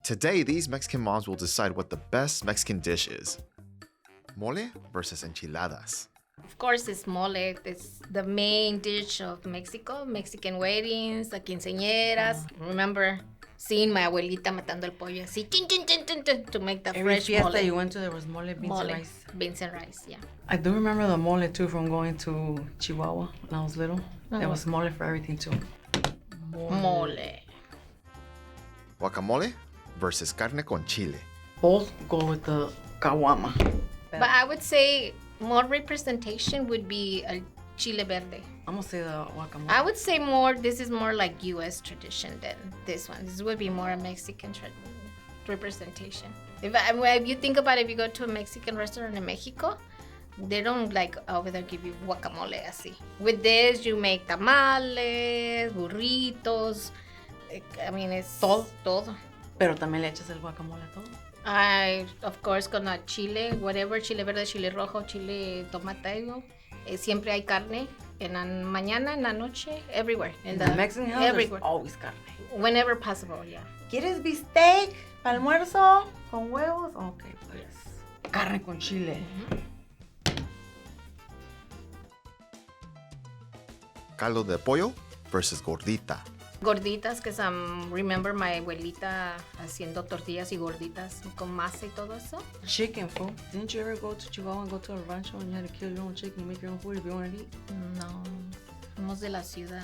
Today, these Mexican moms will decide what the best Mexican dish is. Mole versus enchiladas. Of course, it's mole. It's the main dish of Mexico. Mexican weddings, the quinceañeras. Remember seeing my abuelita matando el pollo así, tin, tin, tin, tin, tin, to make the Every fresh fiesta mole. you went to, there was mole, beans, and rice. Beans and rice, yeah. I do remember the mole too from going to Chihuahua when I was little. There was mole for everything too. Mole. Guacamole versus carne con chile. Both go with the caguama. But I would say more representation would be a chile verde. I'm gonna say the guacamole. I would say this is more like U.S. tradition than this one. This would be more a Mexican representation. If you think about it, if you go to a Mexican restaurant in Mexico, they don't like over there give you guacamole así. With this, you make tamales, burritos. I mean, it's todo. Pero también le echas el guacamole a todo. Of course, con la chile, whatever, chile verde, chile rojo, chile tomatero. Siempre hay carne. En la mañana, en la noche, everywhere. In the Mexican house, everywhere. there's always carne. Whenever possible, yeah. ¿Quieres bistec para almuerzo con huevos? Ok, pues. Carne con chile. Caldo de pollo versus gordita. Gorditas, because remember my abuelita haciendo tortillas y gorditas con masa y todo eso. Chicken food. Didn't you ever go to Chihuahua and go to a rancho and you had to kill your own chicken and make your own food if you wanted to eat? No, somos de la ciudad.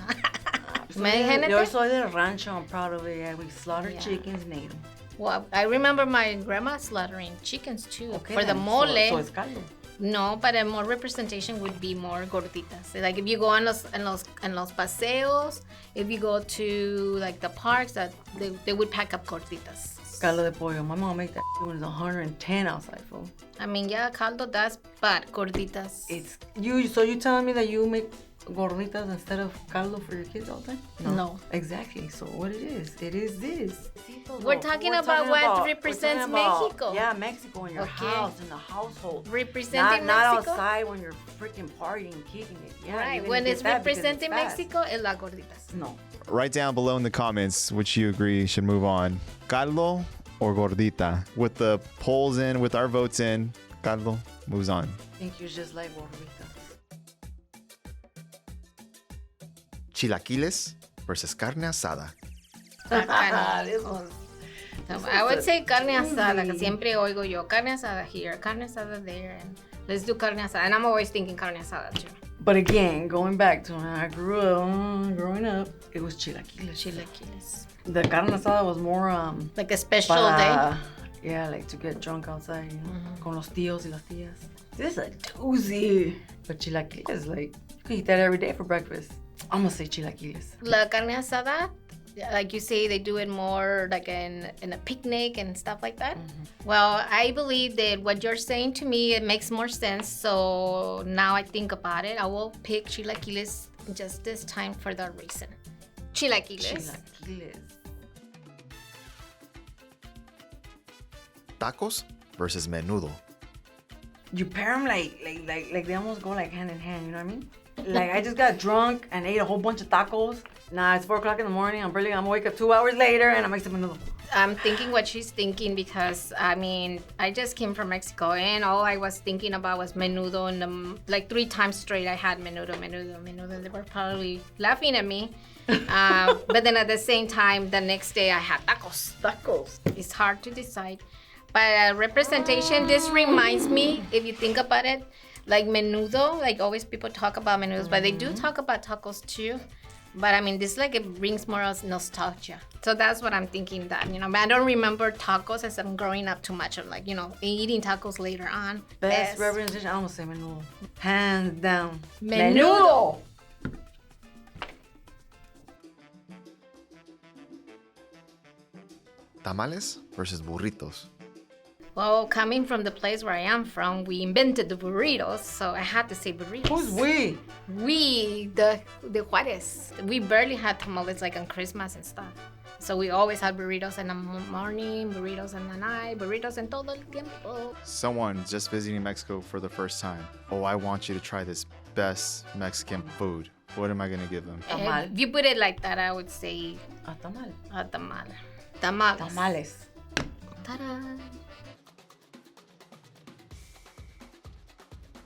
Yo soy del rancho. I'm proud of it. Yeah, we slaughter chickens and ate them. Well, I remember my grandma slaughtering chickens too. Okay, for the mole. So it's caldo. No, but a more representation would be more gorditas. Like if you go on los paseos, if you go to like the parks, that they would pack up gorditas. Caldo de pollo. My mom make that when it's 110 outside, fool. I mean, yeah, caldo does, but gorditas. It's you. So you telling me that you make gorditas instead of caldo for your kids all the time? No. Exactly. So what it is this. We're talking about what represents Mexico. Yeah, Mexico in your house, in the household. Representing not Mexico. outside when you're freaking partying, kicking it. Yeah, right. When it's representing Mexico, it's la gorditas. No. Write down below in the comments which you agree should move on. Caldo or gordita? With the polls in, with our votes in, caldo moves on. I think you just like gorditas. Chilaquiles versus carne asada. I would say carne asada, que siempre oigo yo, carne asada here, carne asada there, and let's do carne asada. And I'm always thinking carne asada too. But again, going back to when I growing up, it was chilaquiles. Chilaquiles. The carne asada was more like a special day. Yeah, like to get drunk outside, you know, con los tíos y las tías. This is a doozy. But chilaquiles, like, you can eat that every day for breakfast. I'm gonna say chilaquiles. La carne asada, like you say, they do it more like in a picnic and stuff like that. Well, I believe that what you're saying to me, it makes more sense. So now I think about it, I will pick chilaquiles just this time for that reason. Chilaquiles. Tacos versus menudo. You pair them like they almost go like hand in hand, you know what I mean? Like I just got drunk and ate a whole bunch of tacos. Nah, it's 4 o'clock in the morning. I'm gonna wake up 2 hours later and I make some menudo. I'm thinking what she's thinking because, I mean, I just came from Mexico and all I was thinking about was menudo. And like 3 times straight, I had menudo. They were probably laughing at me. But then at the same time, the next day I had tacos. It's hard to decide. But representation, this reminds me, if you think about it, like menudo, like always people talk about menudos, but they do talk about tacos too. But I mean, this like it brings more nostalgia. So that's what I'm thinking that, you know, I don't remember tacos as I'm growing up too much of like, you know, eating tacos later on. Best representation, I'm gonna say menudo. Hands down. Menudo. Tamales versus burritos. Well, coming from the place where I am from, we invented the burritos, so I had to say burritos. Who's we? We, the Juárez. We barely had tamales like on Christmas and stuff. So we always had burritos in the morning, burritos in the night, burritos en todo el tiempo. Someone just visiting Mexico for the first time. Oh, I want you to try this best Mexican food. What am I going to give them? Tamal. If you put it like that, I would say A tamal. a tamal. Tamales. Tamales. Ta-da!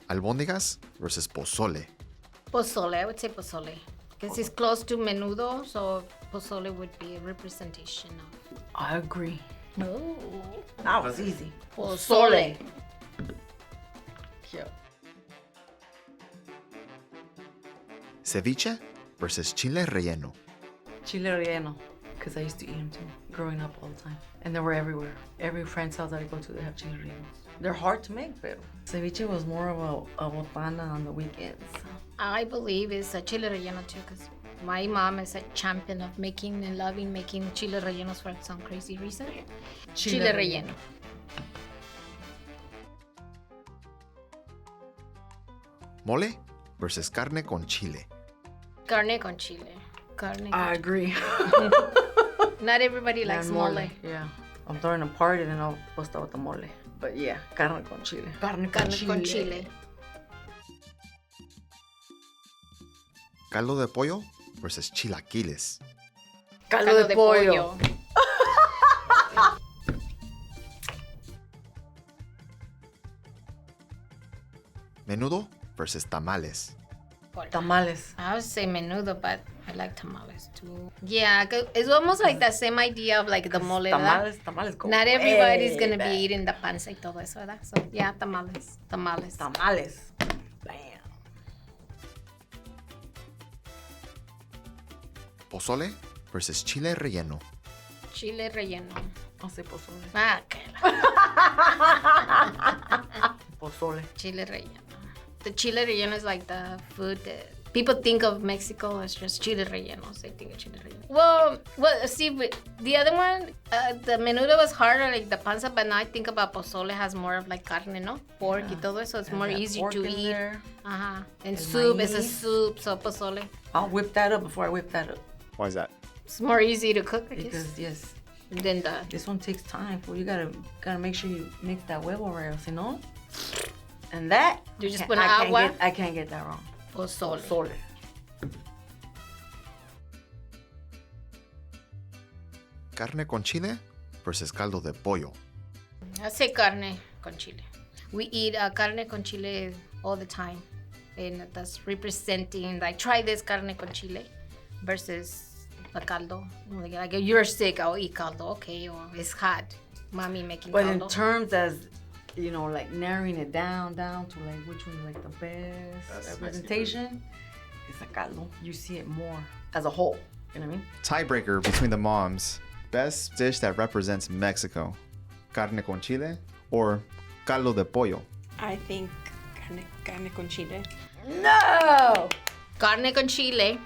Albondigas versus pozole. Pozole, I would say pozole. Because it's close to menudo, so pozole would be a representation of. I agree. Oh. That was easy. Pozole. Yeah. Ceviche versus chile relleno. Chile relleno. Because I used to eat them too, growing up all the time. And they were everywhere. Every friend's house that I go to, they have chile rellenos. They're hard to make, but ceviche was more of a botana on the weekends. I believe it's a chile relleno too, because my mom is a champion of making and loving making chile rellenos for some crazy reason. Chile relleno. Mole versus carne con chile. Carne con chile. Carne con I agree. Not everybody likes And mole. Yeah. I'm throwing a party, then I'll bust out with the mole. But yeah, carne con chile. Carne Carne con chile. Caldo de pollo versus chilaquiles. Caldo de pollo. Menudo versus tamales. Tamales. I would say menudo, but I like tamales too. Yeah, it's almost like the same idea of like the mole. Tamales go Not everybody's way gonna back. be eating the panza y todo eso, ¿verdad? So yeah, tamales. Tamales. Bam. Pozole versus chile relleno. Chile relleno. I'll say pozole. Ah, okay. Pozole. Chile relleno. The chile relleno is like the food that people think of Mexico as just chile rellenos. They think of chile relleno. Well, see, the other one, the menudo was harder, like the panza, but now I think about pozole has more of like carne, no? Pork y todo eso. It's And more that easy pork to in eat. there. Uh-huh. And El soup is a maíz. soup, so pozole. I'll whip that up before I whip that up. Why is that? It's more easy to cook, I guess, Because yes, than the... this one takes time. Well, you gotta make sure you mix that huevo right, else, you know. And that You just can't- put I can't agua. get- I can't get that wrong. Pozole. Pozole. Carne con chile versus caldo de pollo. I say carne con chile. We eat carne con chile all the time. And that's representing, like, try this carne con chile versus the caldo. Like, you're sick, I'll eat caldo. Okay, or it's hot. Mommy making But caldo. in terms as, you know, like narrowing it down to like which one's like the best representation, it's a caldo. You see it more as a whole. You know what I mean? Tiebreaker between the moms. Best dish that represents Mexico. Carne con chile or caldo de pollo. I think carne con chile. No! Carne con chile.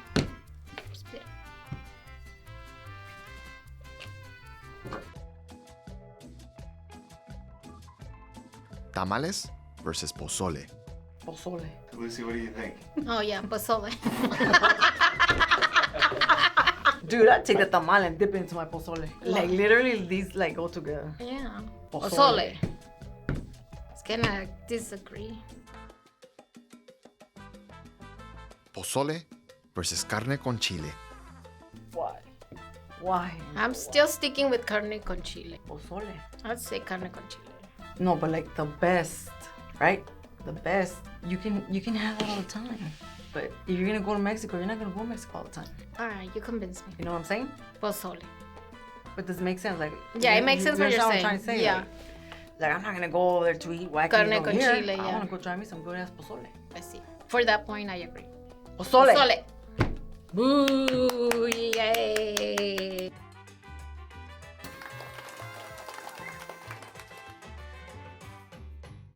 Tamales versus pozole. Pozole. Lucy, what do you think? Oh, yeah, pozole. Dude, I'd take the tamal and dip it into my pozole. Like literally these like go together. Yeah. Pozole. Pozole. It's gonna disagree. Pozole versus carne con chile. Why? Why? I'm still sticking with carne con chile. Pozole. I'd say carne con chile. No, but like the best, right? The best. You can have it all the time. But if you're gonna go to Mexico, you're not gonna go to Mexico all the time. All right, you convinced me. You know what I'm saying? Pozole. But does it make sense? Like Yeah, it makes sense what you're understand saying. I'm trying to say? Yeah. Like I'm not gonna go over there to eat wacky Carne over con here. chile, I yeah. wanna go try me some good ass pozole. I see. For that point, I agree. Pozole. Pozole. Boo! Yay!